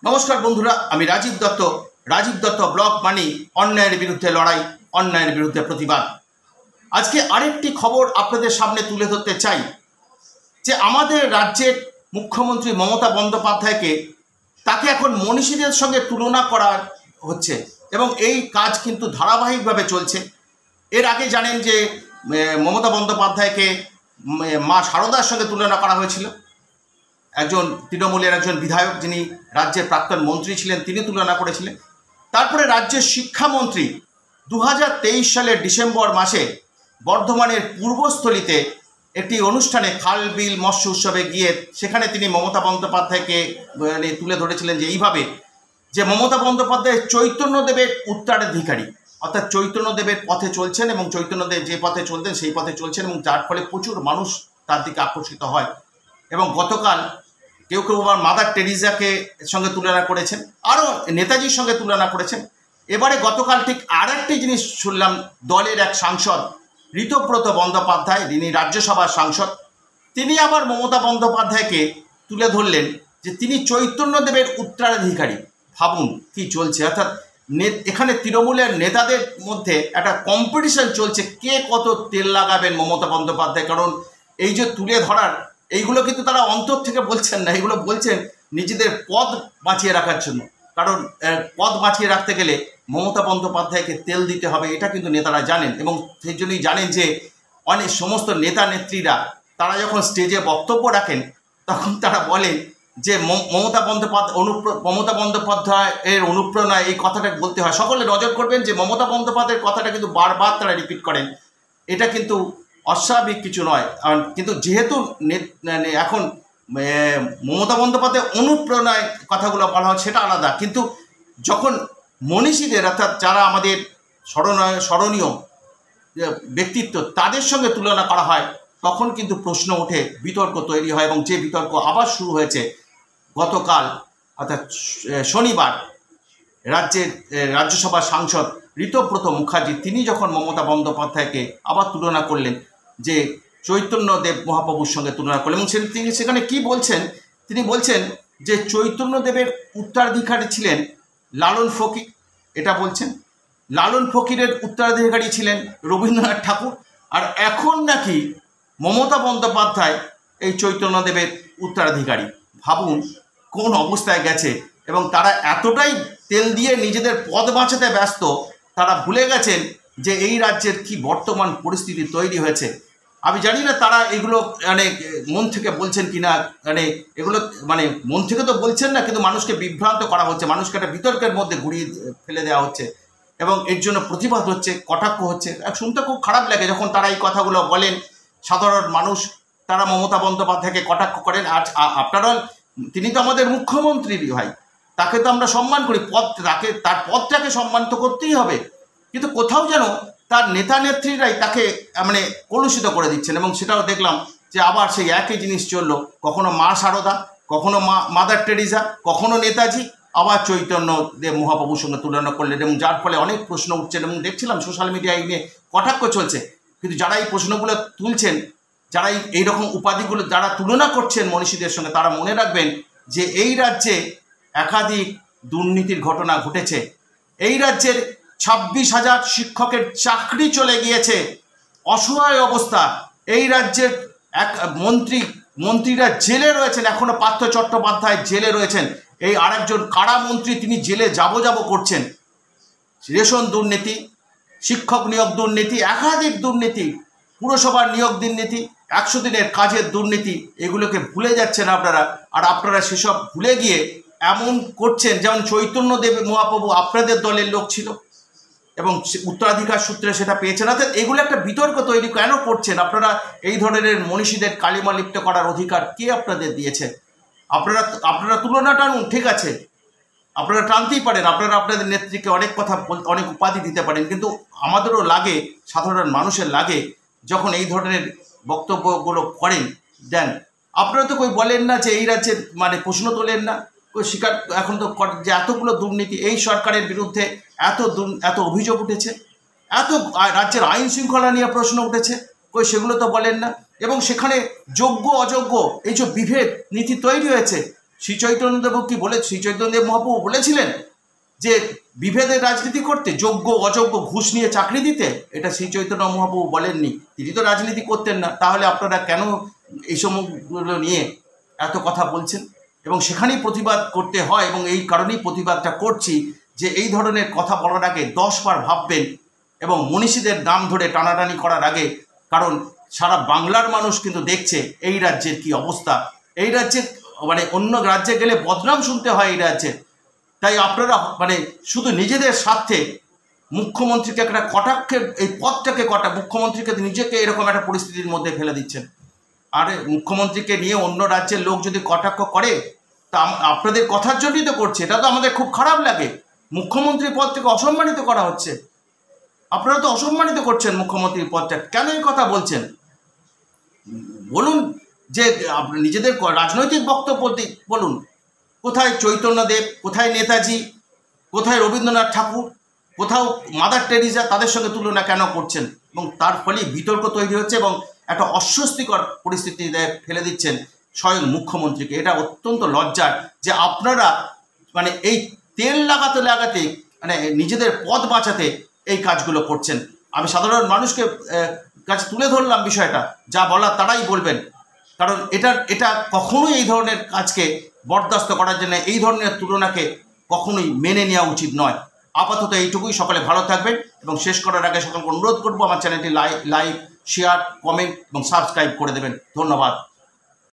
নমস্কার বন্ধুরা, আমি রাজীব দত্ত। রাজীব দত্ত ব্লগ মানি অন্যায়ের বিরুদ্ধে লড়াই, অন্যায়ের বিরুদ্ধে প্রতিবাদ। আজকে আরেকটি খবর আপনাদের সামনে তুলে ধরতে চাই যে আমাদের রাজ্যের মুখ্যমন্ত্রী মমতা বন্দ্যোপাধ্যায়কে তাকে এখন মনীষীদের সঙ্গে তুলনা করা হচ্ছে এবং এই কাজ কিন্তু ধারাবাহিকভাবে চলছে। এর আগে জানেন যে মমতা বন্দ্যোপাধ্যায়কে মা শারদার সঙ্গে তুলনা করা হয়েছিল। একজন তৃণমূলের একজন বিধায়ক যিনি রাজ্যের প্রাক্তন মন্ত্রী ছিলেন তিনি তুলনা করেছিলেন। তারপরে রাজ্যের শিক্ষামন্ত্রী 2023 সালের ডিসেম্বর মাসে বর্ধমানের পূর্বস্থলীতে একটি অনুষ্ঠানে খাল বিল মৎস্য উৎসবে গিয়ে সেখানে তিনি মমতা বন্দ্যোপাধ্যায়কে তুলে ধরেছিলেন যে এইভাবে যে মমতা বন্দ্যোপাধ্যায় চৈতন্যদেবের উত্তরাধিকারী, অর্থাৎ চৈতন্যদেবের পথে চলছেন এবং চৈতন্যদেব যে পথে চলতেন সেই পথে চলছেন এবং যার ফলে প্রচুর মানুষ তার দিকে আকর্ষিত হয়। এবং গতকাল কেউ কেউ আবার মাদার টেরিজাকে সঙ্গে তুলনা করেছেন, আরও নেতাজির সঙ্গে তুলনা করেছেন। এবারে গতকাল ঠিক আর একটি জিনিস শুনলাম, দলের এক সাংসদ ঋতব্রত বন্দ্যোপাধ্যায়, যিনি রাজ্যসভার সাংসদ, তিনি আবার মমতা বন্দ্যোপাধ্যায়কে তুলে ধরলেন যে তিনি চৈতন্যদেবের উত্তরাধিকারী। ভাবুন কি চলছে, অর্থাৎ এখানে তৃণমূলের নেতাদের মধ্যে একটা কম্পিটিশন চলছে কে কত তেল লাগাবেন মমতা বন্দ্যোপাধ্যায়। কারণ এই যে তুলে ধরার এইগুলো কিন্তু তারা অন্তর থেকে বলছেন না, এগুলো বলছেন নিজেদের পদ বাঁচিয়ে রাখার জন্য। কারণ পদ বাঁচিয়ে রাখতে গেলে মমতা বন্দ্যোপাধ্যায়কে তেল দিতে হবে, এটা কিন্তু নেতারা জানেন। এবং সেই জন্যই জানেন যে অনেক সমস্ত নেতা নেত্রীরা তারা যখন স্টেজে বক্তব্য রাখেন তখন তারা বলেন যে মমতা বন্দ্যোপাধ্যায়ের অনুপ্রেরণায় এই কথাটা বলতে হয়। সকলে নজর করবেন যে মমতা বন্দ্যোপাধ্যায়ের কথাটা কিন্তু বারবার তারা রিপিট করেন, এটা কিন্তু অস্বাভাবিক কিছু নয়। কিন্তু যেহেতু এখন মমতা বন্দ্যোপাধ্যায় অনুপ্রেরণায় কথাগুলো বলা হয় সেটা আলাদা, কিন্তু যখন মনীষীদের অর্থাৎ যারা আমাদের স্মরণীয় ব্যক্তিত্ব তাদের সঙ্গে তুলনা করা হয় তখন কিন্তু প্রশ্ন ওঠে, বিতর্ক তৈরি হয়। এবং যে বিতর্ক আবার শুরু হয়েছে গতকাল অর্থাৎ শনিবার রাজ্যের রাজ্যসভার সাংসদ ঋতব্রত মুখার্জি তিনি যখন মমতা বন্দ্যোপাধ্যায়কে আবার তুলনা করলেন, যে চৈতন্যদেব মহাপ্রভুর সঙ্গে তুলনা করলেন। এবং তিনি সেখানে কি বলছেন, তিনি বলছেন যে চৈতন্যদেবের উত্তরাধিকারী ছিলেন লালন ফকির, এটা বলছেন। লালন ফকিরের উত্তরাধিকারী ছিলেন রবীন্দ্রনাথ ঠাকুর, আর এখন নাকি মমতা বন্দ্যোপাধ্যায় এই চৈতন্যদেবের উত্তরাধিকারী। ভাবুন কোন অবস্থায় গেছে। এবং তারা এতটাই তেল দিয়ে নিজেদের পদ বাঁচাতে ব্যস্ত, তারা ভুলে গেছেন যে এই রাজ্যের কি বর্তমান পরিস্থিতি তৈরি হয়েছে। আমি জানি না তারা এগুলো মন থেকে বলছেন কি না, এগুলো মন থেকে তো বলছেন না, কিন্তু মানুষকে বিভ্রান্ত করা হচ্ছে, মানুষকে একটা বিতর্কের মধ্যে ঘুরিয়ে ফেলে দেওয়া হচ্ছে এবং এর জন্য প্রতিবাদ হচ্ছে, কটাক্ষ হচ্ছে। শুনতে খুব খারাপ লাগে যখন তারা এই কথাগুলো বলেন। সাধারণ মানুষ তারা মমতা বন্দ্যোপাধ্যায়কে কটাক্ষ করেন। আর আপনারা, তিনি তো আমাদের মুখ্যমন্ত্রী ভাই, তাকে তো আমরা সম্মান করি, তার পদটাকে সম্মান তো করতেই হবে। কিন্তু কোথাও যেন তার নেতা নেত্রীরাই তাকে কলুষিত করে দিচ্ছেন। এবং সেটাও দেখলাম যে আবার সেই একই জিনিস চললো, কখনো মা শারদা, কখনো মাদার টেরিজা, কখনো নেতাজি, আবার চৈতন্যদেব মহাপ্রভুর সঙ্গে তুলনা করলেন। এবং যার ফলে অনেক প্রশ্ন উঠছেন এবং দেখছিলাম সোশ্যাল মিডিয়ায় নিয়ে কটাক্ষ চলছে। কিন্তু যারা এই প্রশ্নগুলো তুলছেন, যারা এইরকম উপাধিগুলো যারা তুলনা করছেন মনীষীদের সঙ্গে, তারা মনে রাখবেন যে এই রাজ্যে একাধিক দুর্নীতির ঘটনা ঘটেছে। এই রাজ্যের 26,000 শিক্ষকের চাকরি চলে গিয়েছে, অসহায় অবস্থা। এই রাজ্যের মন্ত্রীরা জেলে রয়েছেন, এখনো পার্থ চট্টোপাধ্যায় জেলে রয়েছেন। এই আরেকজন কারা মন্ত্রী তিনি জেলে যাব করছেন। রেশন দুর্নীতি, শিক্ষক নিয়োগ দুর্নীতি, একাধিক দুর্নীতি, পুরসভার নিয়োগ দুর্নীতি, 100 দিনের কাজের দুর্নীতি, এগুলোকে ভুলে যাচ্ছেন আপনারা। আর আপনারা সেসব ভুলে গিয়ে এমন করছেন যেমন চৈতন্যদেব মহাপ্রভু আপনাদের দলের লোক ছিল এবং উত্তরাধিকার সূত্রে সেটা পেয়েছেন। অর্থাৎ এগুলো একটা বিতর্ক তৈরি কেন করছেন আপনারা? এই ধরনের মনীষীদের কালিমা লিপ্ত করার অধিকার কে আপনাদের দিয়েছে? আপনারা তুলনা টানুন, ঠিক আছে, আপনারা টানতেই পারেন, আপনারা আপনাদের নেত্রীকে অনেক কথা অনেক উপাধি দিতে পারেন, কিন্তু আমাদেরও লাগে, সাধারণ মানুষের লাগে যখন এই ধরনের বক্তব্যগুলো করেন দেন। আপনারা তো কই বলেন না যে এই রাজ্যের প্রশ্ন তোলেন না, কই স্বীকার এখন তো যে এতগুলো দুর্নীতি এই সরকারের বিরুদ্ধে এত অভিযোগ উঠেছে, এত রাজ্যের আইন শৃঙ্খলা নিয়ে প্রশ্ন উঠেছে, কই সেগুলো তো বলেন না। এবং সেখানে যোগ্য অযোগ্য এই যে বিভেদ নীতি তৈরি হয়েছে, শ্রী চৈতন্যদেব কি বলে, শ্রী চৈতন্যদেব মহাপ্রভু বলেছিলেন যে বিভেদের রাজনীতি করতে, যোগ্য অযোগ্য ঘুষ নিয়ে চাকরি দিতে? এটা শ্রী চৈতন্য মহাপ্রভু বলেননি, তিনি তো রাজনীতি করতেন না। তাহলে আপনারা কেন এই সময়গুলো নিয়ে এত কথা বলছেন? এবং সেখানেই প্রতিবাদ করতে হয়, এবং এই কারণেই প্রতিবাদটা করছি যে এই ধরনের কথা বলার আগে 10 বার ভাববেন, এবং মনীষীদের নাম ধরে টানাটানি করার আগে, কারণ সারা বাংলার মানুষ কিন্তু দেখছে এই রাজ্যের কি অবস্থা। এই রাজ্যে মানে অন্য রাজ্যে গেলে বদনাম শুনতে হয় এই রাজ্যে। তাই আপনারা মানে শুধু নিজেদের স্বার্থে মুখ্যমন্ত্রীকে একটা কটাক্ষের এই পদটাকে মুখ্যমন্ত্রীকে নিজেকে এরকম একটা পরিস্থিতির মধ্যে ফেলে দিচ্ছেন। আর মুখ্যমন্ত্রীকে নিয়ে অন্য রাজ্যের লোক যদি কটাক্ষ করে, তা আপনাদের কথার জন্যই তো করছে। এটা তো আমাদের খুব খারাপ লাগে। মুখ্যমন্ত্রীর পদ থেকে অসম্মানিত করা হচ্ছে, আপনারা তো অসম্মানিত করছেন মুখ্যমন্ত্রীর পদটা। কেন এই কথা বলছেন বলুন? যে নিজেদের রাজনৈতিক বক্তব্য বলুন। কোথায় চৈতন্যদেব, কোথায় নেতাজি, কোথায় রবীন্দ্রনাথ ঠাকুর, কোথাও মাদার টেরিজা, তাদের সঙ্গে তুলনা কেন করছেন? এবং তার ফলে বিতর্ক তৈরি হচ্ছে এবং একটা অস্বস্তিকর পরিস্থিতিতে ফেলে দিচ্ছেন স্বয়ং মুখ্যমন্ত্রীকে। এটা অত্যন্ত লজ্জার যে আপনারা মানে এই তেল লাগাতে লাগাতে মানে নিজেদের পদ বাঁচাতে এই কাজগুলো করছেন। আমি সাধারণ মানুষকে কাছে তুলে ধরলাম বিষয়টা, যা বলার তারাই বলবেন। কারণ এটা কখনোই এই ধরনের কাজকে বরদাস্ত করার জন্য, এই ধরনের তুলনাকে কখনোই মেনে নেওয়া উচিত নয়। আপাতত এইটুকুই। সকলে ভালো থাকবেন, এবং শেষ করার আগে সকলকে অনুরোধ করবো আমার চ্যানেলটি লাইক, শেয়ার, কমেন্ট এবং সাবস্ক্রাইব করে দেবেন। ধন্যবাদ।